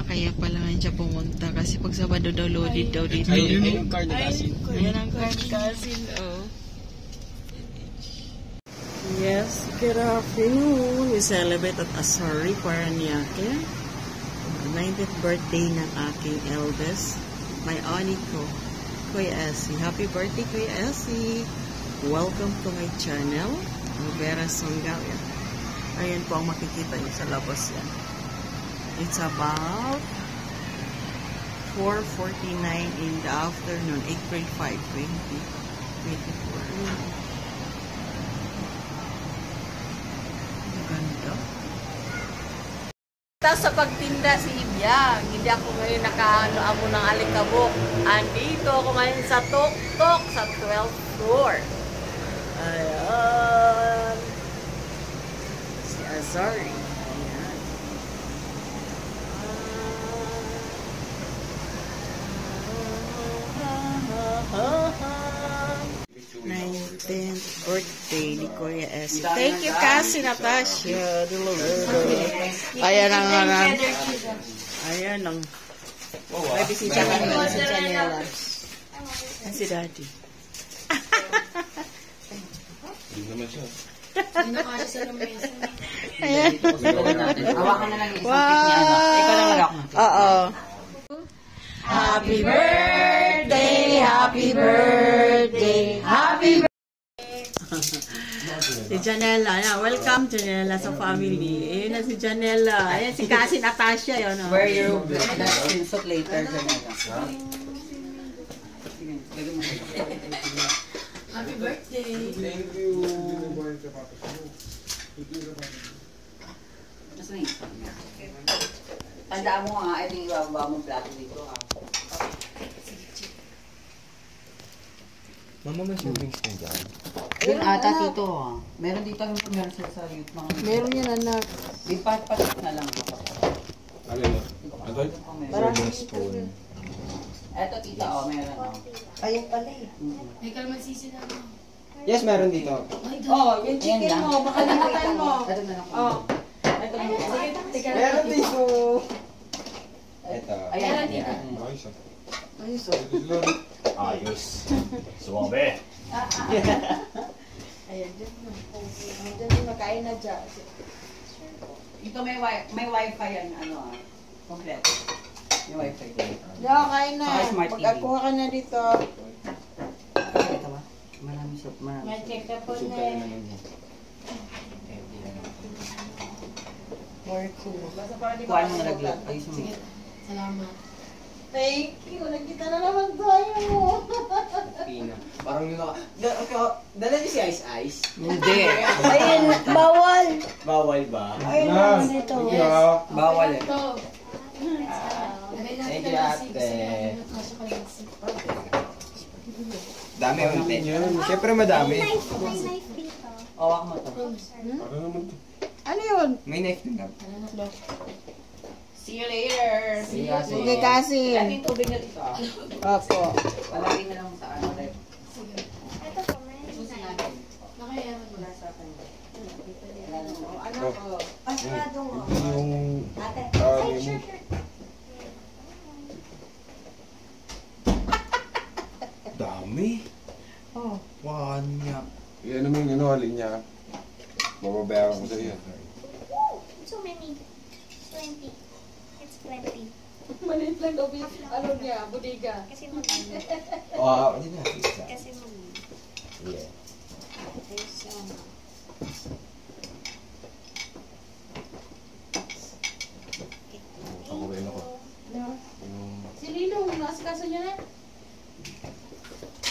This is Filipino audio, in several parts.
Kaya pala nga siya pumunta kasi pag Sabado daw loaded daw dito. Ayun yung car ni Cassie. Ayan ang car ni Cassie, oh. Yes, good afternoon. We celebrate at Asari, Paranaque. 90th birthday ng aking eldest, my auntie ko, Kuya Essie. Happy birthday, Kuya Essie. Welcome to my channel, Vera Songal. Ayan po ang makikita niyo sa labas yan. It's about 4:49 in the afternoon, April 5, 2024. Ganda. Sa pagtinda si Ibyang, hindi ako ngayon nakaano ng alikabok. Andito ako ngayon sa Tok-Tok sa 12th floor. Ayan. Si Azari. Ayan. 19th birthday ni Kuya Essie. Thank you, Cassie, Natasha. Ayan ang ayan ang may bisita ka naman si Janela. Yan si Daddy. Hindi naman siya. Ayan. Hawakan na lang yung isang pick niya. Ikaw lang lagak mo. Oo. Happy birthday, happy birthday, happy birthday. Si Janela. Welcome, Janela, sa family. Ayun na si Janela. Ayan si Cassie, Natasha. Yun, oh. Where you that screenshot later, Janela. Happy birthday. Thank you. Mas na yun. Tandaan mo nga, ito yung ibababa mong plato dito. Mama, may savings na dyan. Yun ata dito. Meron dito yung meron sila sa youth. Meron yan, anak. Ipat-patit na lang. Ano yun? Ito? Serving spoon. Eto tita, meron. Ayun pala eh. May kalmansisi na mo. Yes, meron dito. Oh, yung chicken Ayan mo, makalimutan mo. Ito na lang. Oh. Ito mo. Sige, tika na. Meron dito. Ito. Ayan. Ayos ah. Ayos, oh. Ayos. Suwabe. Ayan, dyan mo. Dyan mo, makain na dyan. Ito may wifi yan, ano kompleto. May wifi din. Diyan, kain na. Saka smart TV. Pagkakuha ka na dito. Ito ba? Marami siya. May check na po Busog na ka eh. na naman yan. More cool. Kuhaan mo nalaglag. Ayos mo. Salamat. Thank you. Nagkita na naman tayo. Pina. Parang yun ako. Dala niyo si Ice Ice? Hindi. Ayun, bawal. Bawal ba? Ayun naman dito. Bawal eh. Ito. Thank you, ate. Dami unti. Siyempre madami. Hawak mo to. Para naman to. Ano yun? May knife din daw. See you later. See you. Sige, kasi. Yan yung tubig na dito. Opo. Palagi na lang sa ano. Ito po, may design. Nakayaman mo. Ano ko? Paswado mo. Yung... Ate. yung... Dami. Oh. Wanya. Yan naman yung alin niya. Mababayaran ko sa iyo. So many. 20. It's 20. Maliit lang daw. Ano niya? Budiga. Kasi maganda. Oh, hindi na. Kasi maganda. Yeah. Ayos yung Ako rin ako. Si Lilo, nasa kaso niya na?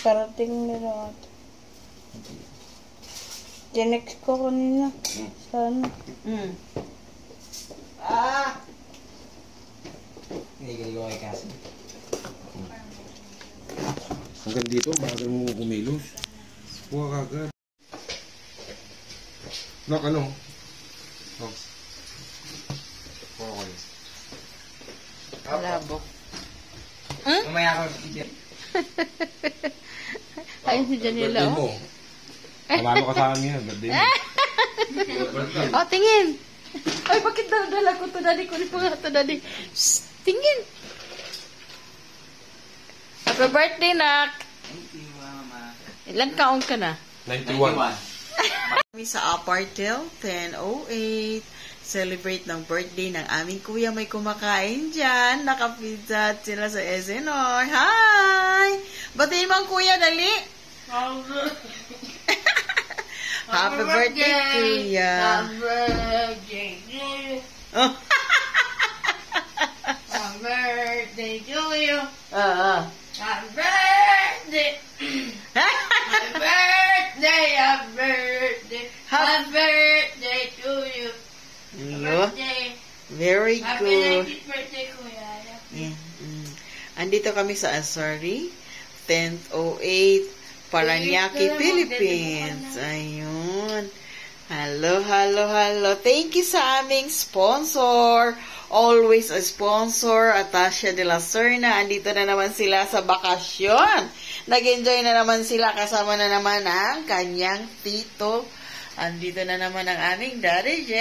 Parating nila. Tinext ko kanina. Sana. Hindi ko kay Cassie. Hanggang dito, bagal mo kumilos. Buka kagad. Nak, ano? Oh. Buka ko yun. Labok. Mamaya ako i-dip. Ayun si Janila, Birthday mo. Palalo ka sa amin yan, birthday mo. Oh, tingin. Ay, bakit dala ko to, daddy? Kunin ko nga to, daddy. Shh, tingin. Happy birthday, Nak. Thank you, Mama. Ilan kaon ka na? 91. Kami sa Apartel, 10:08. Celebrate ng birthday ng aming kuya. May kumakain dyan. Nakapizza sila sa SNR. Hi! Batiin mo ang kuya, dali. Happy birthday, kuya. Happy birthday to you. Oh. Happy birthday to you. Happy birthday. Happy birthday. Happy birthday. Happy birthday to you. Birthday. Very Happy good. 90th birthday, Kuya. Yeah. Andito kami sa Asari, 10:08, Paranaque, Philippines. Ayun. Hello, hello, hello. Thank you sa aming sponsor. Always a sponsor, Atasha de la Serna. Andito na naman sila sa bakasyon. Nag-enjoy na naman sila kasama na naman ang kanyang tito. Andito na naman ang aming Daddy J.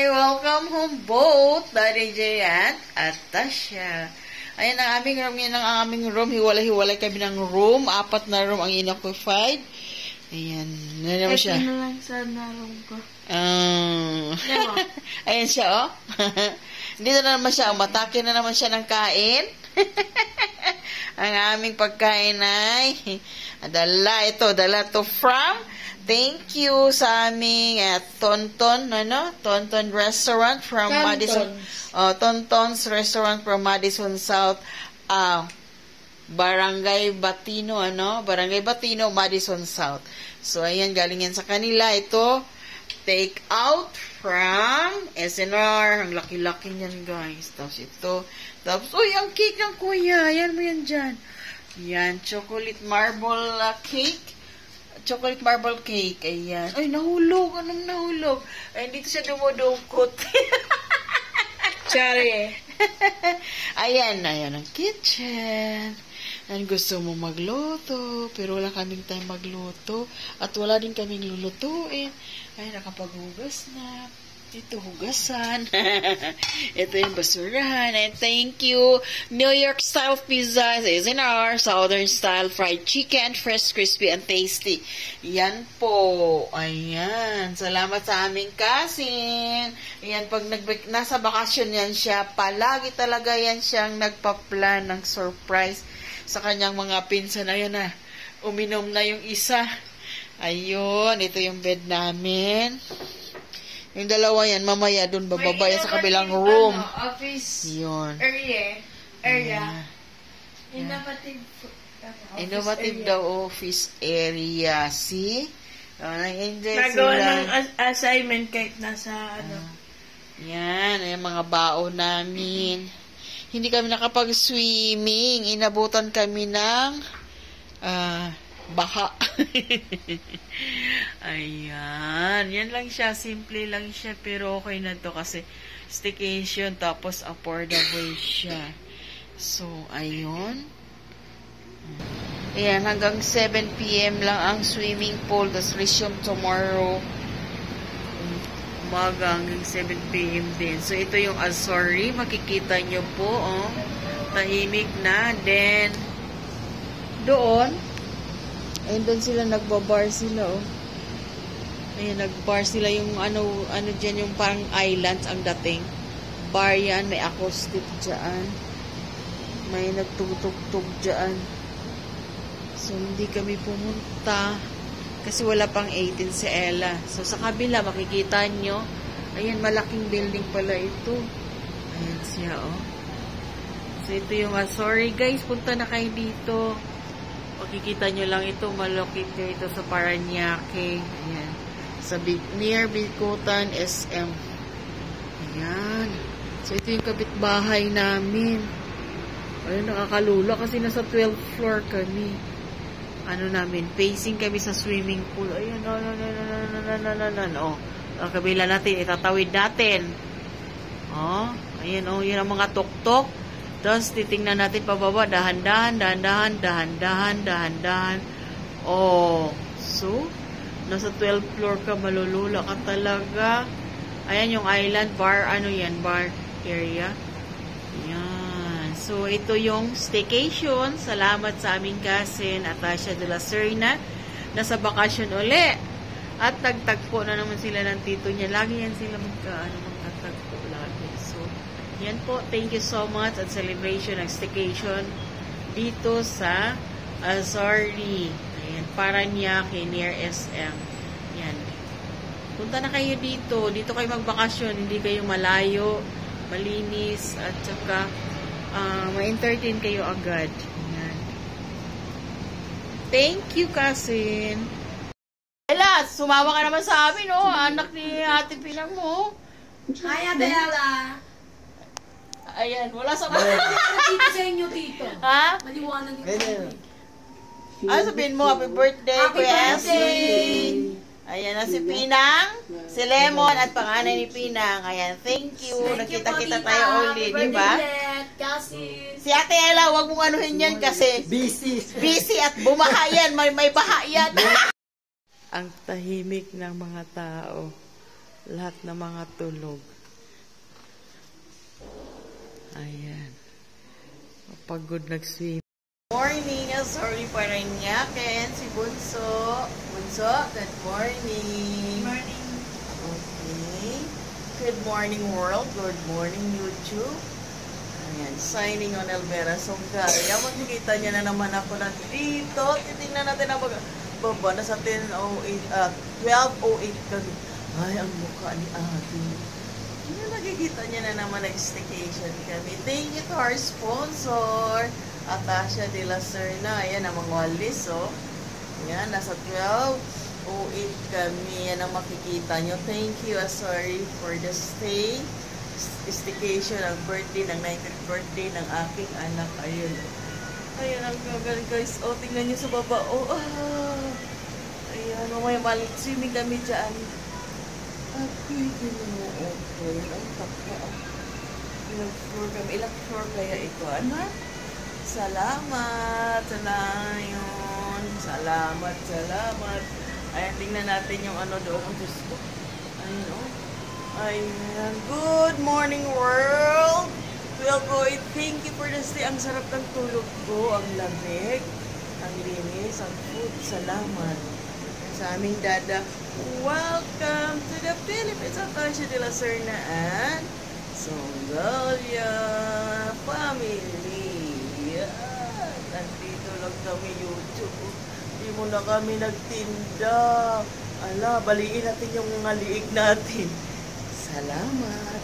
Welcome home both, Daddy J and Atasha. Ayan ang aming room. Yan ang aming room. Hiwalay-hiwalay kami ng room. 4 na room ang inoccupied. Ayan. Na naman siya. Ito na lang sa room ko. Ayan siya, oh. Dito na naman siya. Matake na naman siya ng kain. Ang aming pagkain ay dala to from thank you sa aming Tonton restaurant from Madison. Tonton's restaurant from Madison South. Barangay Batino, Barangay Batino, Madison South. So, ayan, galing yan sa kanila. Ito, take out from SNR. Ang laki-laki niyan, guys. Tapos ito. Tapos, uy, ang cake ng kuya. Ayan mo yan dyan. Yan, chocolate marble cake. Chocolate marble cake. Ayan. Ay, nahulog. Anong nahulog? Ay, dito siya dumudukot. Sorry. Ayan ang kitchen. And gusto mo magluto, pero wala kaming time magluto. At wala din kaming lulutuin. Ay, nakapaghugas na. Ito, hugasan. Ito yung basurahan. And thank you. New York style pizza is in our Southern style fried chicken, fresh, crispy, and tasty. Yan po. Ayan. Salamat sa aming kasin. Ayan, pag nasa bakasyon yan siya, palagi talaga yan siyang nagpa-plan ng surprise sa kanyang mga pinsan. Ayan na. Uminom na yung isa. Ayun. Ito yung bed namin. Yung dalawa yan, mamaya doon bababa yan sa kabilang room. Office Yun. area. Yeah. Innovative daw office area. See? Nag-enjoy Nagawa sila. ng assignment kahit nasa Yan, yung mga baon namin. Hindi kami nakapag-swimming. Inabutan kami ng baha. Ayan. Yan lang siya. Simple lang siya. Pero okay na to kasi staycation tapos affordable siya. So, ayun. Ayan. Hanggang 7 p.m. lang ang swimming pool. Tapos resume tomorrow. Umaga hanggang 7 p.m. din. So, ito yung Asari. Makikita nyo po. Oh. Tahimik na. Then, doon, ayun, doon sila, nagbabar sila, oh. Ayun, nagbar sila yung, ano dyan, yung parang islands ang dating. Bar yan, may acoustic dyan. May nagtugtog dyan. So, hindi kami pumunta. Kasi wala pang 18 si Ella. So, sa kabila, makikita nyo. Ayan, malaking building pala ito. Ayan siya, oh. So, ito yung, sorry guys, punta na kayo dito. Makikita nyo lang ito, malokit nyo ito sa Paranaque. Ayan. near Bikutan SM. Ayan. So, ito yung kapitbahay namin. Ayun, nakakalula kasi nasa 12th floor kami. Ano namin, facing kami sa swimming pool. Ayun, oh. Ang kabila natin, itatawid natin. Oh, ayan, oh, yun ang mga tuktok. Tapos, titingnan natin pababa, dahan-dahan. Oh, so, nasa 12th floor ka, malulula ka talaga. Ayan yung island bar, ano yan, bar area. Ayan. So, ito yung staycation. Salamat sa aming cousin, Atasha de la Serna. Nasa bakasyon uli. At nagtagpo na naman sila ng tito niya. Lagi yan sila magtatagpo lagi. So, yan po. Thank you so much at celebration ng staycation dito sa Azari. Ayan, Paranaque near SM. Yan. Punta na kayo dito. Dito kayo magbakasyon. Hindi kayo malayo, malinis, at saka ma-entertain kayo agad. Yan. Thank you, cousin. Ella, sumama ka naman sa amin, oh. Anak ni Ate Pinang mo. Hi, Adela. Ayan, wala sa Dito sa inyo, tito. Ha? Maliwanag dito. Sabihin mo, happy birthday, Happy Kuya birthday! Essie. Ayan na si Pinang, si Lemon, at panganay ni Pinang. Ayan, thank you. Nakita-kita tayo ulit, di ba? Si Ate Ella, wag mong anuhin yan kasi busy at bumaha yan. May baha yan. Ang tahimik ng mga tao. Lahat ng mga tulog. Ayan. Pagod nag-swim. Morning, sorry pa rin niya. Ken, si Bunso. Bunso, good morning. Morning. Okay. Good morning, world. Good morning, YouTube. Ayan, signing on Elvera Songaria. Makikita niya na naman ako dito. Titingnan natin ang baba na sa 12:08 kami. Ay, ang mukha ni Ate. Nakikita niya na naman nag-staycation kami. Thank you to our sponsor, Atasha de la Serna. Ayan, ang mga walis, oh. Ayan, nasa 12:08 kami. Yan ang makikita nyo. Thank you, sorry for the staycation, ang birthday, ng 19th birthday ng aking anak. Ayun. Ayan, ang gagaling guys. Oh, tingnan nyo sa baba. Oh, ayan, mamaya swimming kami dyan. Okay, ang takpa. Ilang floor kami. Ilang floor kaya ito, anak? Salamat sa layon. Salamat. Ayan, tingnan natin yung ano doon. Ang Diyos ko. Ayan, oh. Ayan. Good morning, world. Welcome. Thank you for the stay. Ang sarap ng tulog ko. Ang lamig. Ang linis. Ang food. Salamat. Sa aming dada. Welcome to the Philippines. Atasha de la Serna and Songaria family. Yan. Nandito lang kami YouTube. Hindi mo na kami nagtinda. Ala, baliin natin yung mga liig natin. Salamat.